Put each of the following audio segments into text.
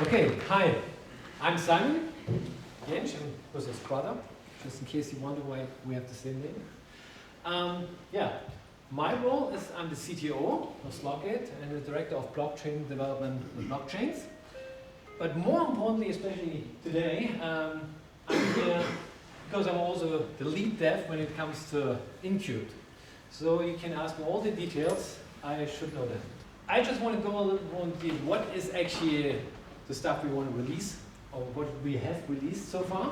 Okay, hi, I'm Simon Jentzsch, and this is brother, just in case you wonder why we have the same name. My role is I'm the CTO of Slockit and the director of blockchain development and blockchains. But more importantly, especially today, I'm here because I'm also the lead dev when it comes to Incubed. So you can ask me all the details, I should know them. I just want to go a little more into detail. What is actually the stuff we want to release, or what we have released so far,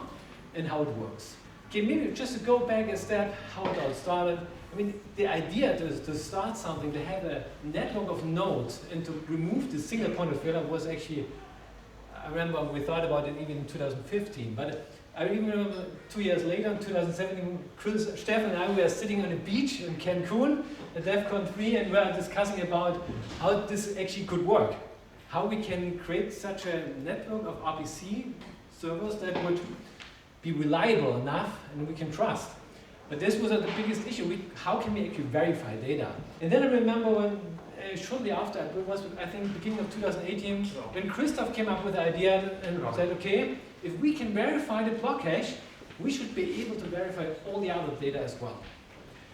and how it works. Okay, maybe just to go back a step, how it all started. I mean, the idea to start something, to have a network of nodes and to remove the single point of failure was actually, I remember we thought about it even in 2015, but I even remember 2 years later, in 2017, Stefan and I were sitting on a beach in Cancun at DEFCON 3 and we were discussing about how this actually could work. How we can create such a network of RPC servers that would be reliable enough and we can trust. But this was the biggest issue. How can we actually verify data? And then I remember when, shortly after, it was I think beginning of 2018, when Christoph came up with the idea and said, okay, if we can verify the block hash, we should be able to verify all the other data as well.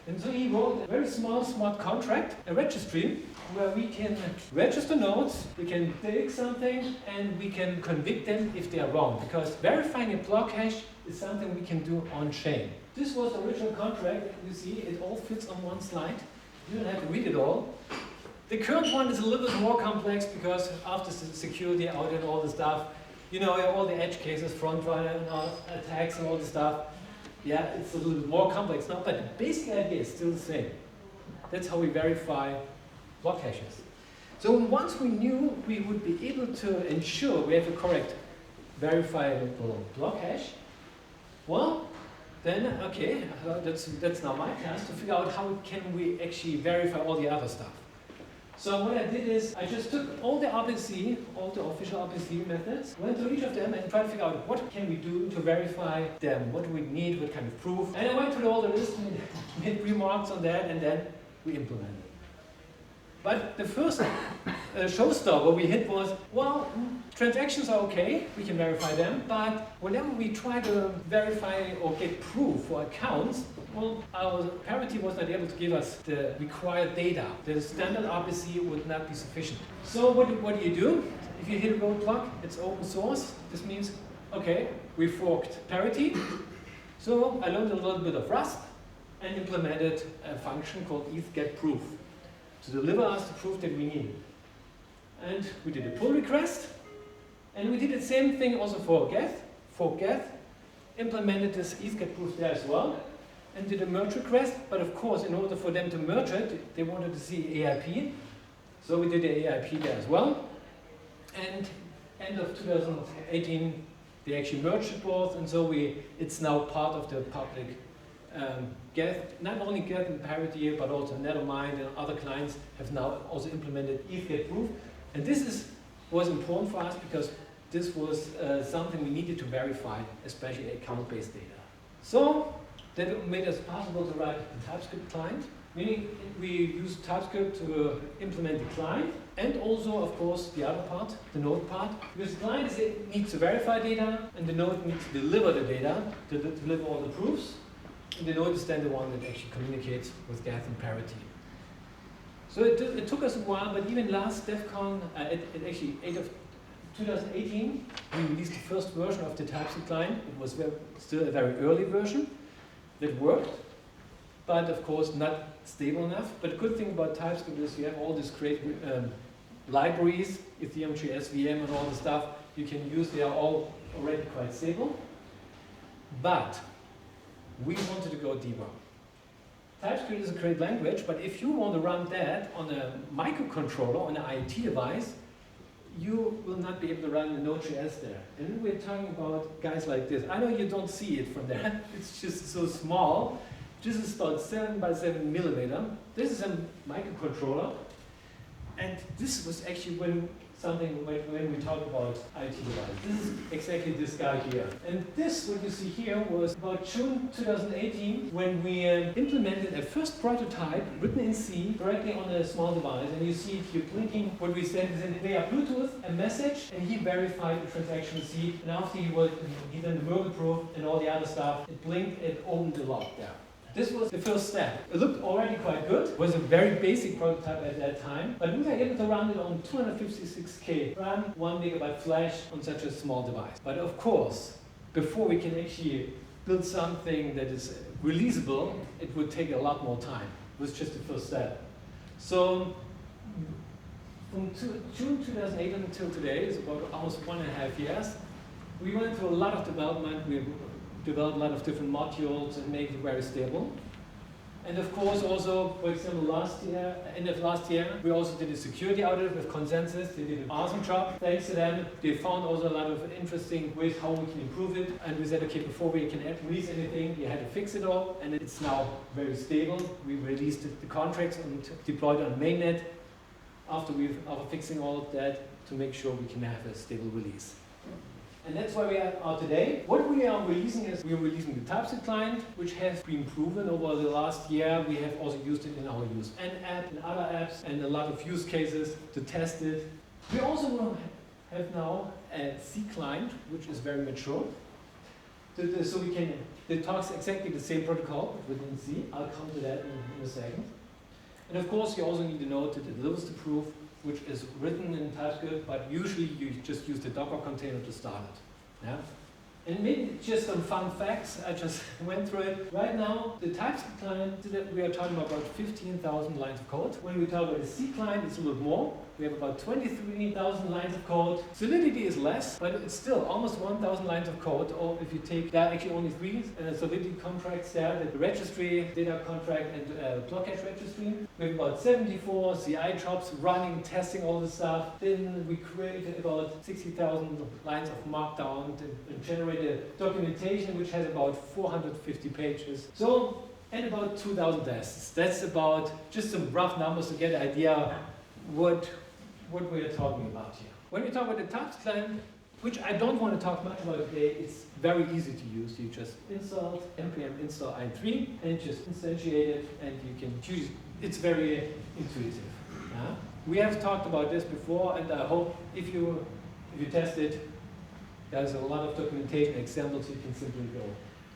And so he wrote a very small smart contract, a registry, where we can register nodes, we can dig something, and we can convict them if they are wrong. Because verifying a block hash is something we can do on-chain. This was the original contract. You see, it all fits on one slide. You don't have to read it all. The current one is a little bit more complex because after the security audit and all the stuff, you know, all the edge cases, front runner and all, attacks and all the stuff. Yeah, it's a little bit more complex now, but the basic idea is still the same. That's how we verify block hashes. So once we knew we would be able to ensure we have a correct verifiable block hash, well, then, okay, that's now my task to figure out how can we actually verify all the other stuff. So what I did is I just took all the RPC, all the official RPC methods, went through each of them and tried to figure out what can we do to verify them, what do we need, what kind of proof. And I went through all the list and made remarks on that, and then we implemented. But the first showstopper we hit was, well, transactions are okay, we can verify them, but whenever we try to verify or get proof for accounts, well, our parity was not able to give us the required data. The standard RPC would not be sufficient. So what do you do? If you hit a roadblock, it's open source. This means, okay, we forked parity. So I learned a little bit of Rust and implemented a function called ETH-GetProof to deliver us the proof that we needed. And we did a pull request, and we did the same thing also for Geth. For Geth, implemented this ETH-GetProof there as well, and did a merge request, but of course, in order for them to merge it, they wanted to see AIP. So we did the AIP there as well. And end of 2018, they actually merged it both, and so it's now part of the public Geth. Not only Geth and Parity, but also Nethermind and other clients have now also implemented ETH-GetProof. And this was important for us because this was something we needed to verify, especially account-based data. So that made it possible to write a TypeScript client, meaning we use TypeScript to implement the client, and also, of course, the other part, the node part. Because the client needs to verify data, and the node needs to deliver the data, to deliver all the proofs, and the node is then the one that actually communicates with Geth and Parity. So it took us a while, but even last DEFCON, actually 8 of 2018, we released the first version of the TypeScript client. It was still a very early version. That worked, but of course not stable enough. But the good thing about TypeScript is you have all these great libraries, Ethereum tree, SVM, and all the stuff you can use. They are all already quite stable. But we wanted to go deeper. TypeScript is a great language, but if you want to run that on a microcontroller, on an IoT device, you will not be able to run the Node.js there. And we're talking about guys like this. I know you don't see it from there. It's just so small. This is about 7 by 7 millimeter. This is a microcontroller. And this was actually when we talk about IT device. This is exactly this guy here. And this, what you see here, was about June 2018 when we implemented a first prototype written in C directly on a small device. And you see it here blinking. What we sent is via Bluetooth a message, and he verified the transaction in C. And after he done the verbal proof and all the other stuff, it blinked, it opened the lock there. This was the first step. It looked already quite good. It was a very basic prototype at that time, but we were able to run it on 256K RAM, 1 megabyte flash on such a small device. But of course, before we can actually build something that is releasable, it would take a lot more time. It was just the first step. So from June 2008 until today, it's about almost 1.5 years. We went through a lot of development. We developed a lot of different modules and made it very stable. And of course also, for example, end of last year, we also did a security audit with Consensus. They did an awesome job. Thanks to them, they found also a lot of interesting ways how we can improve it. And we said, okay, before we can release anything, we had to fix it all. And it's now very stable. We released the contracts and deployed on mainnet after fixing all of that to make sure we can have a stable release. And that's where we are today. What we are releasing is we are releasing the TypeScript client, which has been proven over the last year. We have also used it in our use N app and other apps and a lot of use cases to test it. We also have now a C client, which is very mature. So we can, it talks exactly the same protocol within C. I'll come to that in a second. And of course, you also need to note that it delivers the proof, which is written in TypeScript, but usually you just use the Docker container to start it. Yeah? And maybe just some fun facts, I just went through it. Right now, the TypeScript client, we are talking about 15,000 lines of code. When we talk about the C client, it's a little more. We have about 23,000 lines of code. Solidity is less, but it's still almost 1,000 lines of code. Or if you take, there are actually only 3 Solidity contracts there, the Registry, data contract, and Blockchain Registry. We have about 74 CI jobs running, testing all the stuff. Then we created about 60,000 lines of Markdown and generated documentation, which has about 450 pages. So, and about 2,000 tests. That's about just some rough numbers to get an idea what we are talking about here. When we talk about the TypeScript client, which I don't want to talk much about today, it's very easy to use. You just install npm install IN3 and just instantiate it, and you can choose. It's very intuitive. Yeah? We have talked about this before, and I hope if you test it, there's a lot of documentation examples you can simply go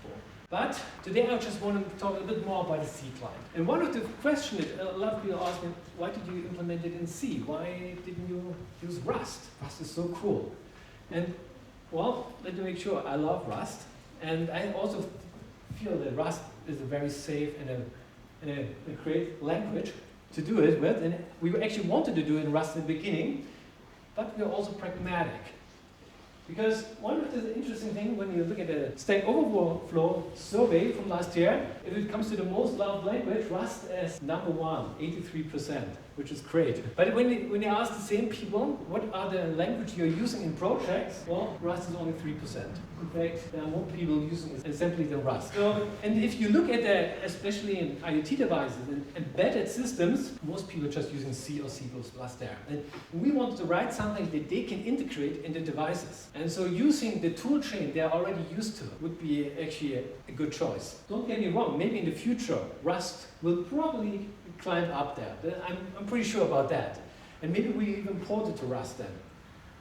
for. But today I just want to talk a bit more about the C client. And one of the questions that a lot of people ask me, why did you implement it in C? Why didn't you use Rust? Rust is so cool. And well, let me make sure, I love Rust. And I also feel that Rust is a very safe and a great language to do it with. And we actually wanted to do it in Rust in the beginning, but we're also pragmatic. Because one of the interesting things when you look at the Stack Overflow survey from last year, if it comes to the most loved language, Rust is number 1, 83%, which is great. But when you ask the same people, what are the languages you're using in projects, well, Rust is only 3%. In fact, there are more people using it simply than Rust. So, and if you look at especially in IoT devices and embedded systems, most people are just using C or C++ there. And we wanted to write something that they can integrate in the devices. And so using the tool chain they're already used to would be actually a good choice. Don't get me wrong, maybe in the future, Rust will probably climb up there. I'm pretty sure about that. And maybe we even port it to Rust then.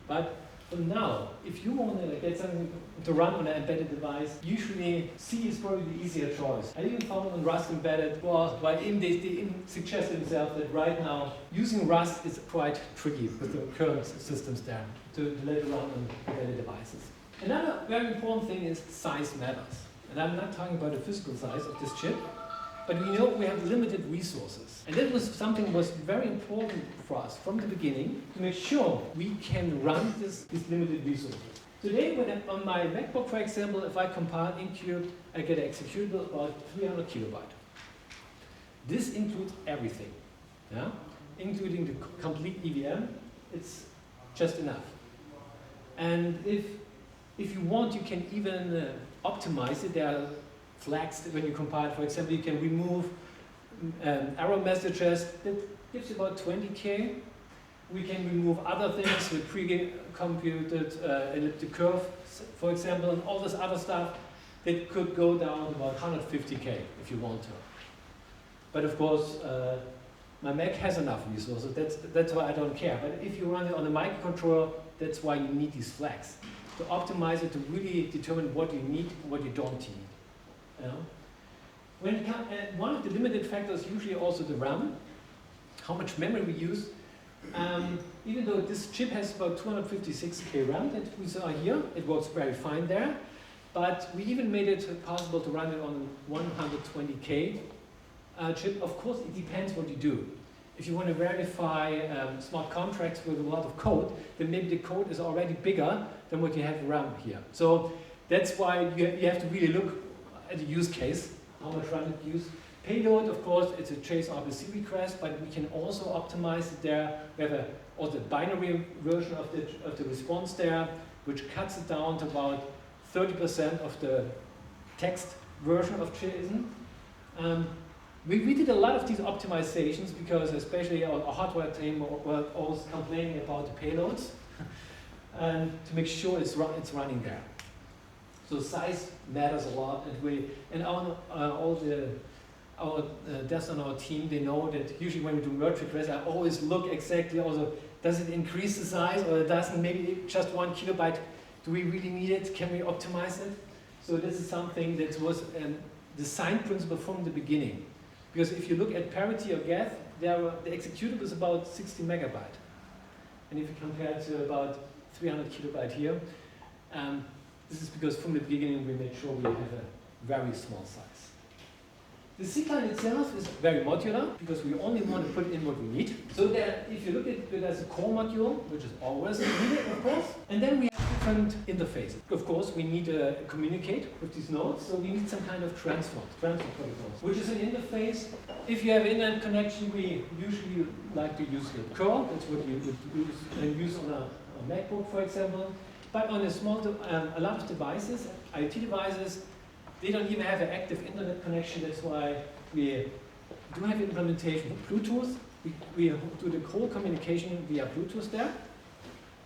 But for now, if you want to get something to run on an embedded device, usually C is probably the easier choice. I even found on Rust embedded, well, they suggest themselves that right now, using Rust is quite tricky with the current systems there to let it run on embedded devices. Another very important thing is size matters. And I'm not talking about the physical size of this chip, but we know we have limited resources. And that was something that was very important for us from the beginning to make sure we can run these limited resources. Today, on my MacBook, for example, if I compile Incubed, I get an executable about 300 kilobytes. This includes everything, yeah? Including the complete EVM. It's just enough. And if you want, you can even optimize it. There are flags when you compile. For example, you can remove error messages. That gives you about 20K. We can remove other things with pre-computed elliptic curve, for example, and all this other stuff that could go down to about 150K if you want to. But of course, my Mac has enough resources, that's why I don't care. But if you run it on a microcontroller, that's why you need these flags. To optimize it, to really determine what you need and what you don't need. You know? When it comes, one of the limited factors is usually also the RAM, how much memory we use. Even though this chip has about 256K RAM that we saw here, it works very fine there. But we even made it possible to run it on 120K chip. Of course, it depends what you do. If you want to verify smart contracts with a lot of code, then maybe the code is already bigger than what you have RAM here. So that's why you have to really look at the use case, how much RAM it use. Payload, of course, it's a chase RPC request, but we can also optimize it there. We have also a binary version of the response there, which cuts it down to about 30% of the text version of JSON. We did a lot of these optimizations because especially our hardware team were always complaining about the payloads and to make sure it's running there. So size matters a lot, and our devs on our team, they know that usually when we do merge requests, I always look exactly also, does it increase the size or it doesn't, maybe just 1 kilobyte, do we really need it, can we optimize it? So this is something that was the design principle from the beginning. Because if you look at parity or geth, the executable is about 60 megabyte. And if you compare it to about 300 kilobyte here, this is because from the beginning we made sure we have a very small size. The C client itself is very modular because we only want to put in what we need. So that if you look at it as a core module, which is always needed, of course, and then we have different interfaces. Of course, we need to communicate with these nodes, so we need some kind of transfer protocols, which is an interface. If you have an internet connection, we usually like to use the curl. That's what you would use on a MacBook, for example. But on a lot of devices, IoT devices, they don't even have an active internet connection. That's why we do have implementation of Bluetooth. We do the whole communication via Bluetooth there.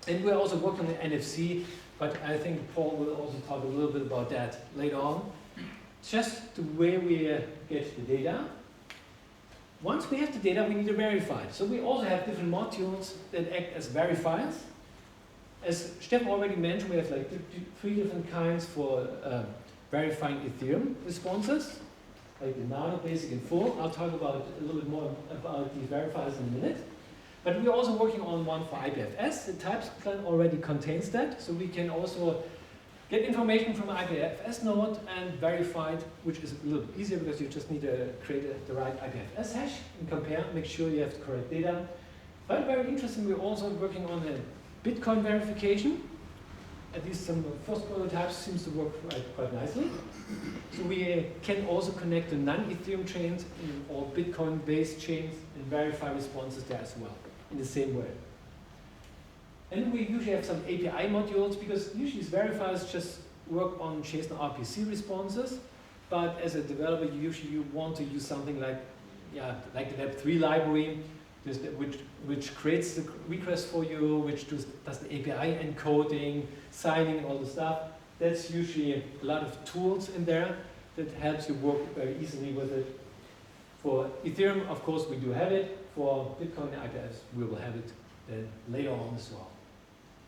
And we're also working on NFC, but I think Paul will also talk a little bit about that later on. Just the way we get the data. Once we have the data, we need to verify it. So we also have different modules that act as verifiers. As Stefan already mentioned, we have like 3 different kinds for verifying Ethereum responses, like the nano, basic, and full. I'll talk about a little bit more about these verifiers in a minute. But we're also working on one for IPFS. The types client already contains that, so we can also get information from IPFS node and verify it, which is a little bit easier because you just need to create the right IPFS hash and compare, make sure you have the correct data. But very interesting, we're also working on a Bitcoin verification. At least some of the first prototypes seems to work quite nicely. So we can also connect the non-Ethereum chains or Bitcoin-based chains and verify responses there as well, in the same way. And we usually have some API modules because usually these verifiers just work on JSON RPC responses, but as a developer, you want to use something like the Web3 library, which creates the request for you, which does the API encoding, signing, all the stuff. That's usually a lot of tools in there that helps you work very easily with it. For Ethereum, of course, we do have it. For Bitcoin and IPFS, we will have it then later on as well.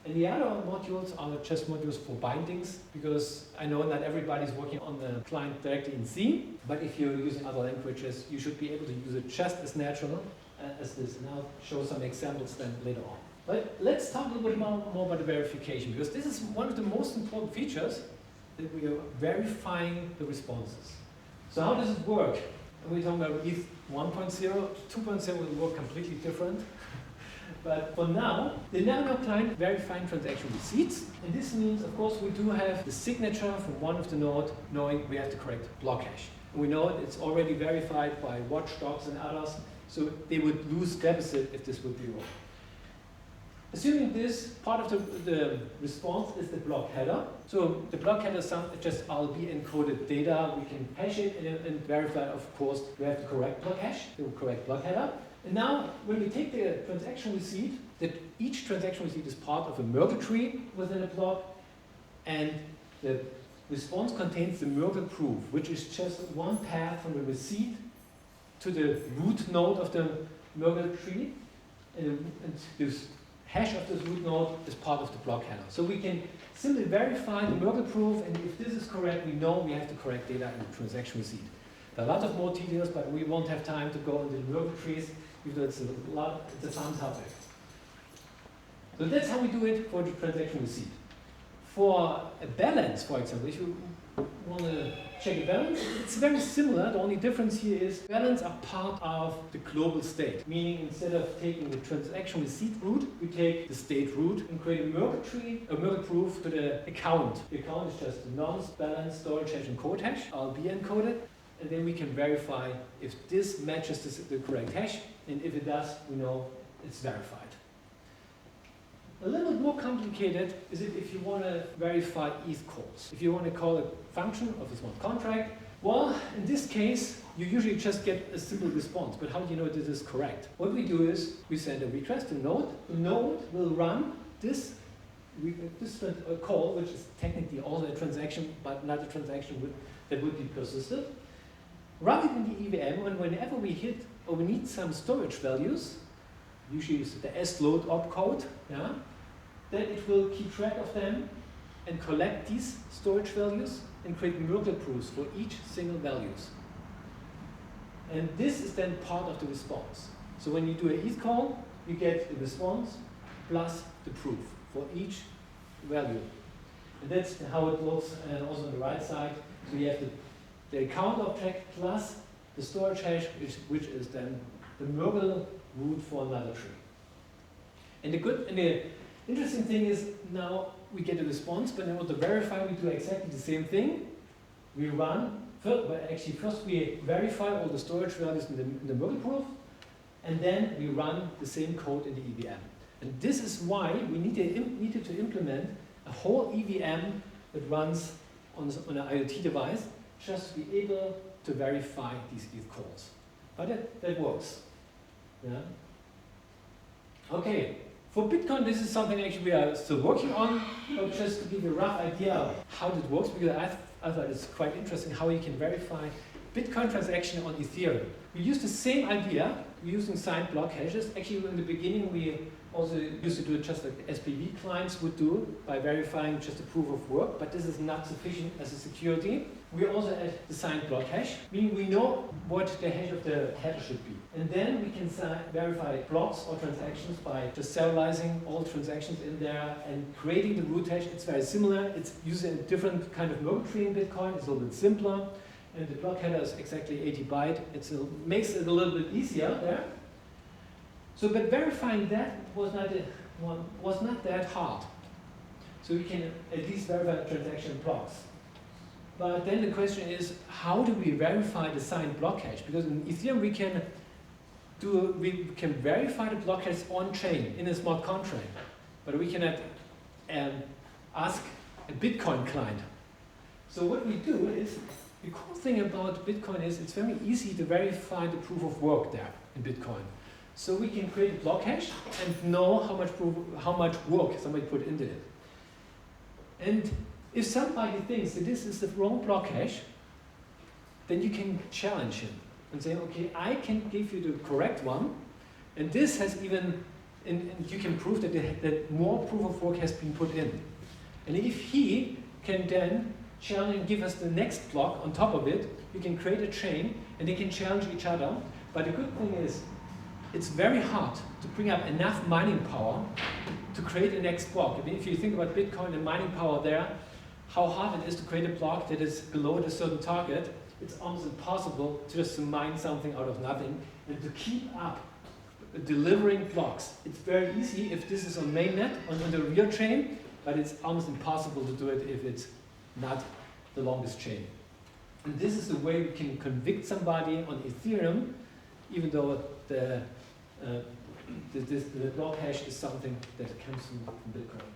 And the other modules are just modules for bindings, because I know not everybody's working on the client directly in C, but if you're using other languages, you should be able to use it just as natural as this. And I'll show some examples then later on. But let's talk a little bit more about the verification, because this is one of the most important features, that we are verifying the responses. So how does it work? We're talking about ETH 1.0, 2.0 will work completely different. But for now, the nano client verifying transaction receipts. And this means, of course, we do have the signature from one of the node knowing we have the correct block hash. And we know it's already verified by watchdogs and others, so they would lose deficit if this would be wrong. Assuming this part of the response is the block header. So the block header is just RLB encoded data. We can hash it and verify, of course, we have the correct block hash, the correct block header. And now, when we take the transaction receipt, that each transaction receipt is part of a Merkle tree within a block, and the response contains the Merkle proof, which is just one path from the receipt to the root node of the Merkle tree, and this hash of this root node is part of the block header. So we can simply verify the Merkle proof, and if this is correct, we know we have the correct data in the transaction receipt. There are a lot of more details, but we won't have time to go into the Merkle trees, even though it's a fun topic. So that's how we do it for the transaction receipt. For a balance, for example, if you want to check a balance, it's very similar. The only difference here is balance are part of the global state, meaning instead of taking the transaction receipt root, we take the state root and create a Merkle tree, a Merkle proof to the account. The account is just the nonce, balance, storage hash, and code hash, all be encoded, and then we can verify if this matches the correct hash, and if it does, we know it's verified. A little bit more complicated is it if you want to verify ETH calls. If you want to call a function of a smart contract, well, in this case, you usually just get a simple response. But how do you know this is correct? What we do is we send a request to Node. The Node will run this call, which is technically also a transaction, but not a transaction that would be persisted. Run it in the EVM, and whenever we hit or we need some storage values, usually it's the sload opcode, yeah, then it will keep track of them and collect these storage values and create Merkle proofs for each single values. And this is then part of the response. So when you do an ETH call, you get the response plus the proof for each value. And that's how it looks also on the right side. So you have the account object plus the storage hash, which is then the Merkle root for another tree. And the interesting thing is now we get a response, but in order to verify, we do exactly the same thing. We run, first we verify all the storage values in the Merkle proof, and then we run the same code in the EVM. And this is why we needed to implement a whole EVM that runs on an IoT device just to be able to verify these ETH calls. But that works. Yeah. Okay, for Bitcoin, this is something actually we are still working on, but just to give you a rough idea of how it works, because I thought it's quite interesting how you can verify Bitcoin transaction on Ethereum. We use the same idea, we're using signed block hashes. Actually, in the beginning, we also used to do it just like SPV clients would do by verifying just a proof of work, but this is not sufficient as a security. We also add the signed block hash, meaning we know what the hash of the header should be. And then we can verify blocks or transactions by just serializing all transactions in there and creating the root hash. It's very similar. It's using a different kind of Merkle tree in Bitcoin. It's a little bit simpler. And the block header is exactly 80 byte. It makes it a little bit easier there. So, but verifying that was not that hard. So we can at least verify transaction blocks. But then the question is, how do we verify the signed block hash? Because in Ethereum we can verify the block hash on chain in a smart contract, but we cannot ask a Bitcoin client. So what we do is, the cool thing about Bitcoin is it's very easy to verify the proof of work there in Bitcoin. So we can create a block hash and know how much work somebody put into it. And if somebody thinks that this is the wrong block hash, then you can challenge him and say, okay, I can give you the correct one, and this has even, and you can prove that more proof of work has been put in. And if he can then challenge and give us the next block on top of it, we can create a chain and they can challenge each other. But the good thing is, it's very hard to bring up enough mining power to create a next block. I mean, if you think about Bitcoin and mining power there, how hard it is to create a block that is below a certain target, it's almost impossible to just mine something out of nothing and to keep up delivering blocks. It's very easy if this is on mainnet, on the real chain, but it's almost impossible to do it if it's not the longest chain. And this is the way we can convict somebody on Ethereum, even though the block hash is something that comes from Bitcoin.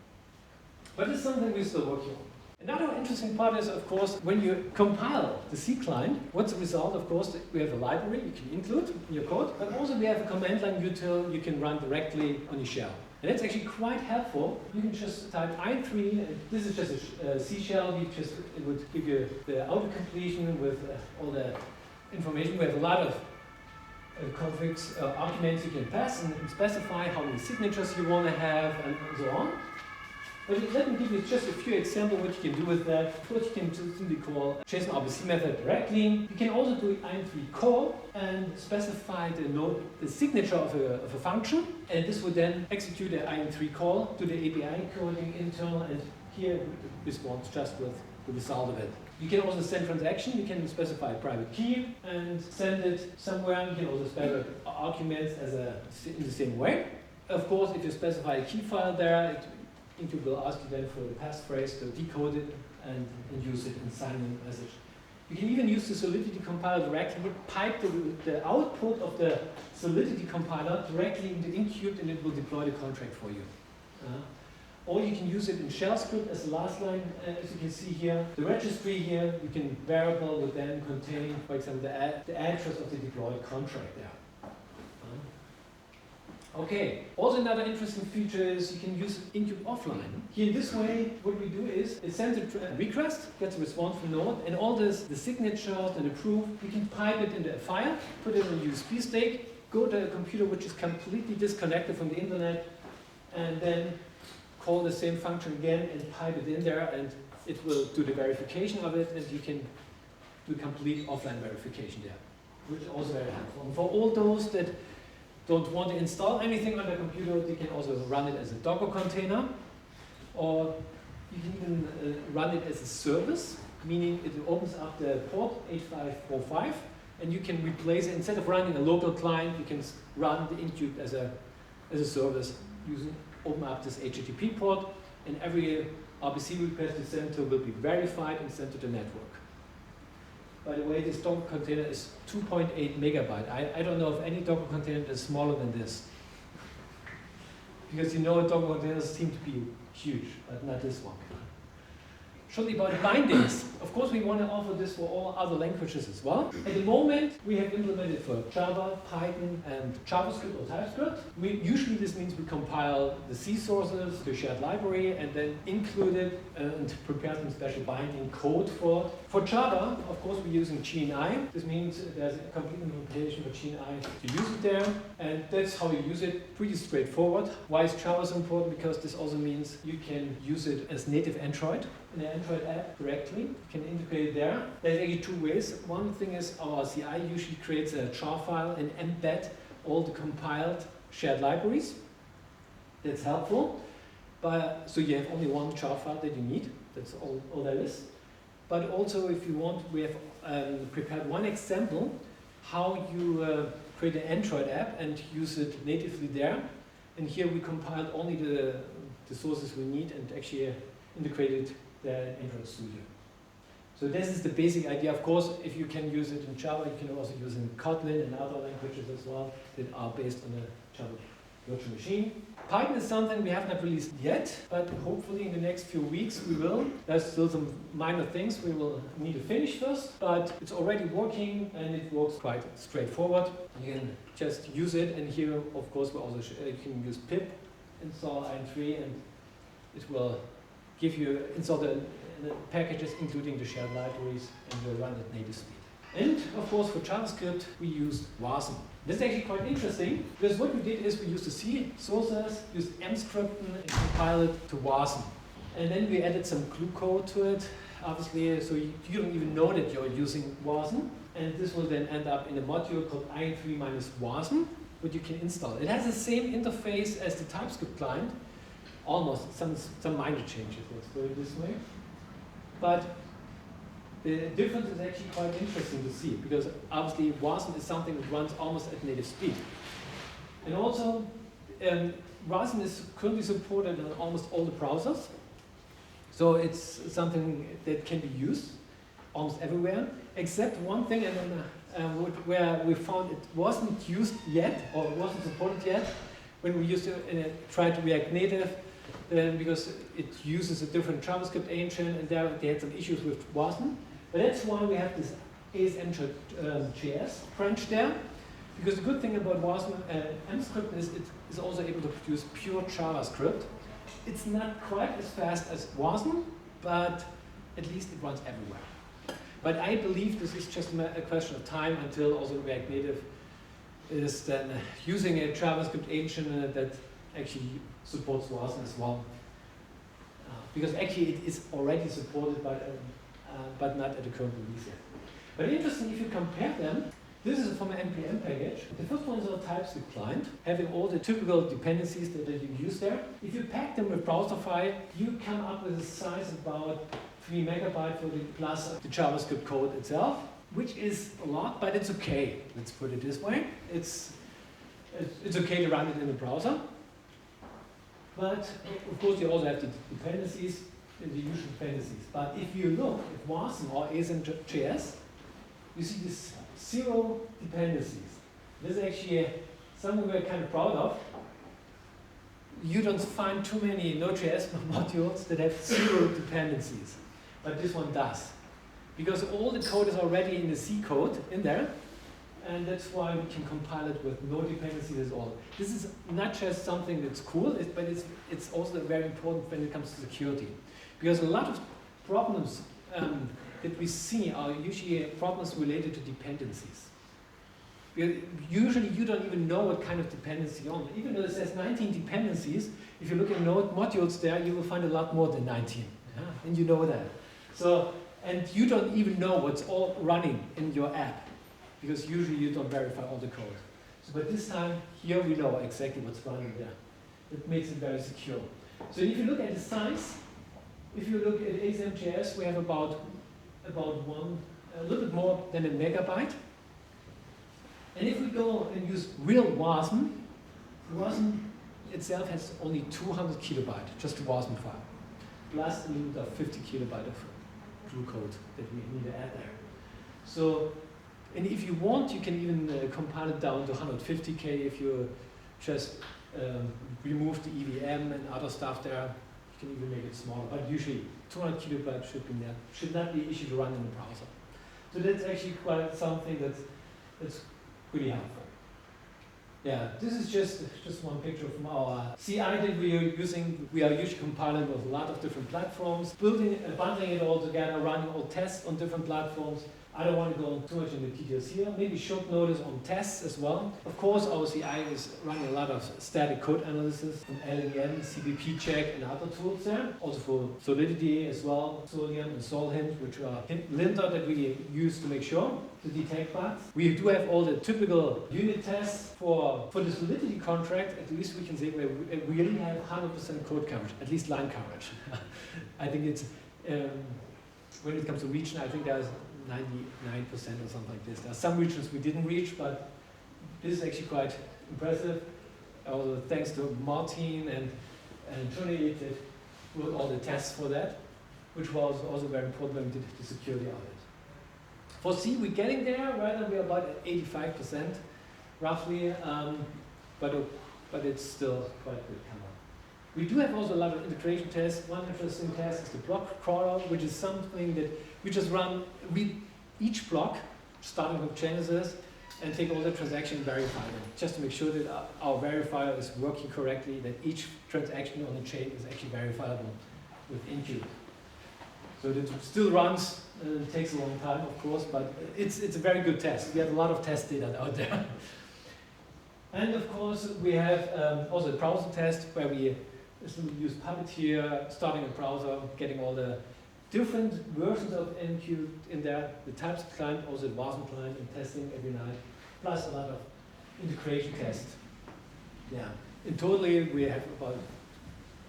But it's something we're still working on. Another interesting part is, of course, when you compile the C client, what's the result? Of course, we have a library you can include in your code, but also we have a command line util you can run directly on your shell. And that's actually quite helpful. You can just type IN3, and this is just a C shell. It would give you the auto completion with all the information. We have a lot of configs, arguments you can pass and specify how many signatures you want to have and so on. But let me give you just a few examples what you can do with that. Of course, you can simply call JSON RPC method directly. You can also do IN3 call and specify the signature of a function. And this would then execute an IN3 call to the API coding internal, and here it responds just with the result of it. You can also send transaction. You can specify a private key and send it somewhere. You can also specify arguments in the same way. Of course, if you specify a key file there, Incubed will ask you then for the passphrase to decode it and use it in signing message. You can even use the Solidity compiler directly, pipe the output of the Solidity compiler directly into Incubed, and it will deploy the contract for you. Or you can use it in Shell Script as the last line, as you can see here. The registry here, you can variable will then contain, for example, the address of the deployed contract there. Okay, also another interesting feature is you can use Incubed offline. Here in this way, what we do is it sends a request, gets a response from Node, and all this, the signatures and the proof, you can pipe it into a file, put it on a USB stick, go to a computer which is completely disconnected from the internet, and then call the same function again and pipe it in there, and it will do the verification of it, and you can do complete offline verification there, which is also very helpful. And for all those that don't want to install anything on the computer, they can also run it as a Docker container, or you can even run it as a service, meaning it opens up the port 8545, and you can replace it. Instead of running a local client, you can run the Incubed as a service, open up this HTTP port, and every RPC request you send to will be verified and sent to the network. By the way, this Docker container is 2.8 megabyte. I don't know of any Docker container that's smaller than this. Because you know Docker containers seem to be huge, but not this one. Shortly about bindings. Of course, we want to offer this for all other languages as well. At the moment, we have implemented for Java, Python, and JavaScript or TypeScript. Usually this means we compile the C sources to a shared library and then include it and prepare some special binding code for it. For Java, of course, we're using GNI. This means there's a complete implementation for GNI to use it there. And that's how you use it, pretty straightforward. Why is Java so important? Because this also means you can use it as native Android. In the Android app directly, you can integrate it there. There's actually two ways. One thing is our CI usually creates a jar file and embed all the compiled shared libraries. That's helpful. So you have only one jar file that you need. That's all there is. But also, if you want, we have prepared one example how you create an Android app and use it natively there. And here we compiled only the sources we need and actually integrated the Android Studio. So this is the basic idea. Of course, if you can use it in Java, you can also use it in Kotlin and other languages as well that are based on a Java virtual machine. Python is something we have not released yet, but hopefully in the next few weeks we will. There's still some minor things we will need to finish first, but it's already working and it works quite straightforward. You can just use it, and here, of course, we also you can use pip install IN3, and it will give you install the packages including the shared libraries, and will run at native speed. And of course for JavaScript we used Wasm. This is actually quite interesting, because what we did is we used the C sources, used mscripten and compiled it to Wasm. And then we added some glue code to it, obviously, so you don't even know that you're using Wasm. And this will then end up in a module called IN3-Wasm, which you can install. It has the same interface as the TypeScript client, almost, some minor changes, let's do it this way. But the difference is actually quite interesting to see, because obviously Wasm is something that runs almost at native speed. And also, Wasm is currently supported on almost all the browsers. So it's something that can be used almost everywhere, except one thing, and then where we found it wasn't used yet, or it wasn't supported yet, when we used to try to React Native, because it uses a different JavaScript engine, and there they had some issues with Wasm. But that's why we have this ASM.js branch there, Because the good thing about Wasm Mscript is it is also able to produce pure JavaScript. It's not quite as fast as Wasm, but at least it runs everywhere. But I believe this is just a question of time until also React Native is then using a JavaScript agent that actually supports Wasm as well. Because actually it is already supported, but not at the current release yet. But interesting, if you compare them, this is from an NPM package. The first one is a TypeScript client, having all the typical dependencies that you use there. If you pack them with Browserify, you come up with a size about 3 megabytes for the plus the JavaScript code itself, which is a lot, but it's okay. Let's put it this way. It's okay to run it in the browser. But of course, you also have the dependencies, the usual dependencies. But if you look at Wasm or ASM.js, you see this 0 dependencies. This is actually something we're kind of proud of. You don't find too many Node.js modules that have 0 dependencies, but this one does. Because all the code is already in the C code in there, and that's why we can compile it with no dependencies at all. This is not just something that's cool, but it's also very important when it comes to security. Because a lot of problems that we see are usually problems related to dependencies. Usually you don't even know what kind of dependency you're on. Even though it says 19 dependencies, if you look at node modules there, you will find a lot more than 19. Yeah? And you know that. So, and you don't even know what's all running in your app, because usually you don't verify all the code. So, but this time, here we know exactly what's running there. It makes it very secure. So if you look at the size, if you look at ASM.js, we have about a little bit more than a megabyte. And if we go and use real Wasm, Wasm itself has only 200 kilobytes, just the Wasm file, plus a little bit of 50 kilobytes of glue code that we need to add there. So, and if you want, you can even compile it down to 150K if you just remove the EVM and other stuff there. You can even make it smaller, but usually 200 kilobytes should not be an issue to run in the browser. So that's actually quite something that's pretty helpful. Yeah, this is just one picture from our CI that we are using. We are usually compiling with a lot of different platforms, bundling it all together, running all tests on different platforms. I don't want to go too much into details here. Maybe short notice on tests as well. Of course, our CI is running a lot of static code analysis from LLVM, CBP check, and other tools there. Also for Solidity as well, Solium and Solhint, which are linter that we use to make sure to detect bugs. We do have all the typical unit tests for the Solidity contract. At least we can say we really have 100% code coverage, at least line coverage. I think it's when it comes to region, I think there's 99% or something like this. There are some regions we didn't reach, but this is actually quite impressive. Also, thanks to Martin and Johnny that wrote all the tests for that, which was also very important when we did the security audit. For C, we're getting there, right? And we're about at 85% roughly, but it's still quite good. We do have also a lot of integration tests. One interesting test is the block crawler, which is something that we just read each block, starting with Genesis, and take all the transactions and verify them, just to make sure that our verifier is working correctly, that each transaction on the chain is actually verifiable with Incubed. So it still runs, it takes a long time, of course, but it's a very good test. We have a lot of test data out there. And of course, we have also a browser test where we use Puppeteer, starting a browser, getting all the different versions of Incubed in there, the TypeScript client, also the Wasm client, and testing every night, plus a lot of integration tests. Yeah, in totally we have about,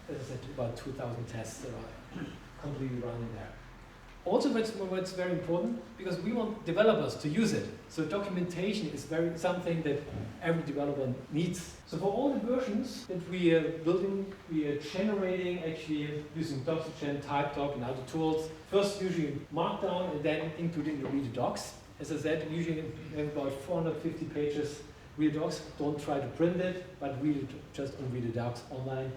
as I said, about 2,000 tests that are completely running there. Also, what's very important, because we want developers to use it. So documentation is something that every developer needs. So for all the versions that we are building, we are generating actually using Doxygen, TypeDoc, and other tools. First, usually Markdown, and then including the reader docs. As I said, usually we have about 450 pages reader docs. Don't try to print it, but read it just on reader docs online.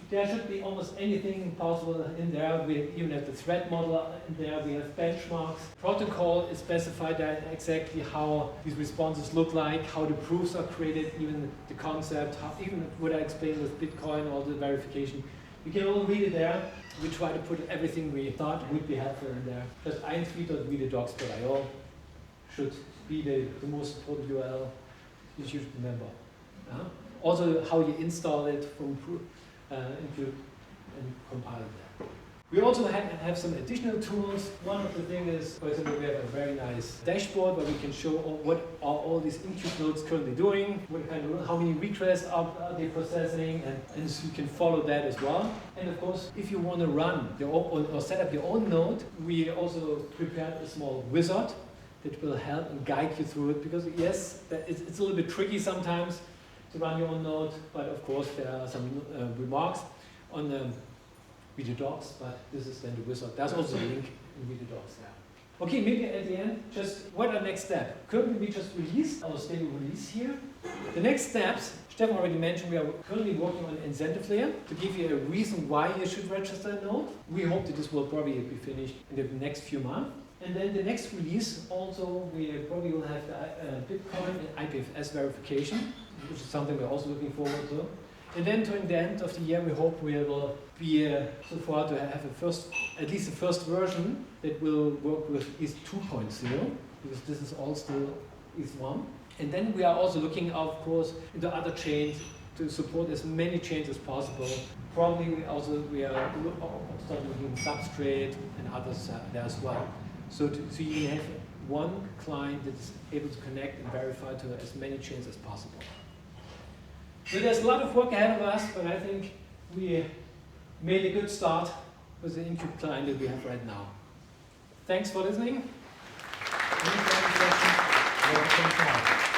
There should be almost anything possible in there. We even have the threat model in there. We have benchmarks. Protocol is specified that exactly how these responses look like, how the proofs are created, even the concept, even what I explained with Bitcoin, all the verification. You can all read it there. We try to put everything we thought would be helpful in there. Just in3.readerdocs.io should be the most important URL you should remember. Also, how you install it from Incubed and compile it. We also have some additional tools. One of the things is, for example, we have a very nice dashboard where we can show what are all these Incubed nodes currently doing, how many requests are they processing, and so you can follow that as well. And of course, if you want to run your own, or set up your own node, we also prepared a small wizard that will help and guide you through it, because yes, it's a little bit tricky sometimes to run your own node, but of course there are some remarks on the video docs, but this is then the wizard. There's also a link in video docs there. Okay, maybe at the end, just what are next steps? Currently we just released our stable release here. The next steps, Stefan already mentioned, we are currently working on an incentive layer to give you a reason why you should register a node. We hope that this will probably be finished in the next few months. And then the next release also, we probably will have the Bitcoin and IPFS verification, which is something we're also looking forward to. And then during the end of the year, we hope we will be so far to have at least the first version that will work with ETH 2.0, because this is all still ETH 1. And then we are also looking, of course, into other chains to support as many chains as possible. Probably we are start looking at Substrate and others there as well. So you can have one client that is able to connect and verify to as many chains as possible. So there's a lot of work ahead of us, but I think we made a good start with the Incubed client that we have right now. Thanks for listening.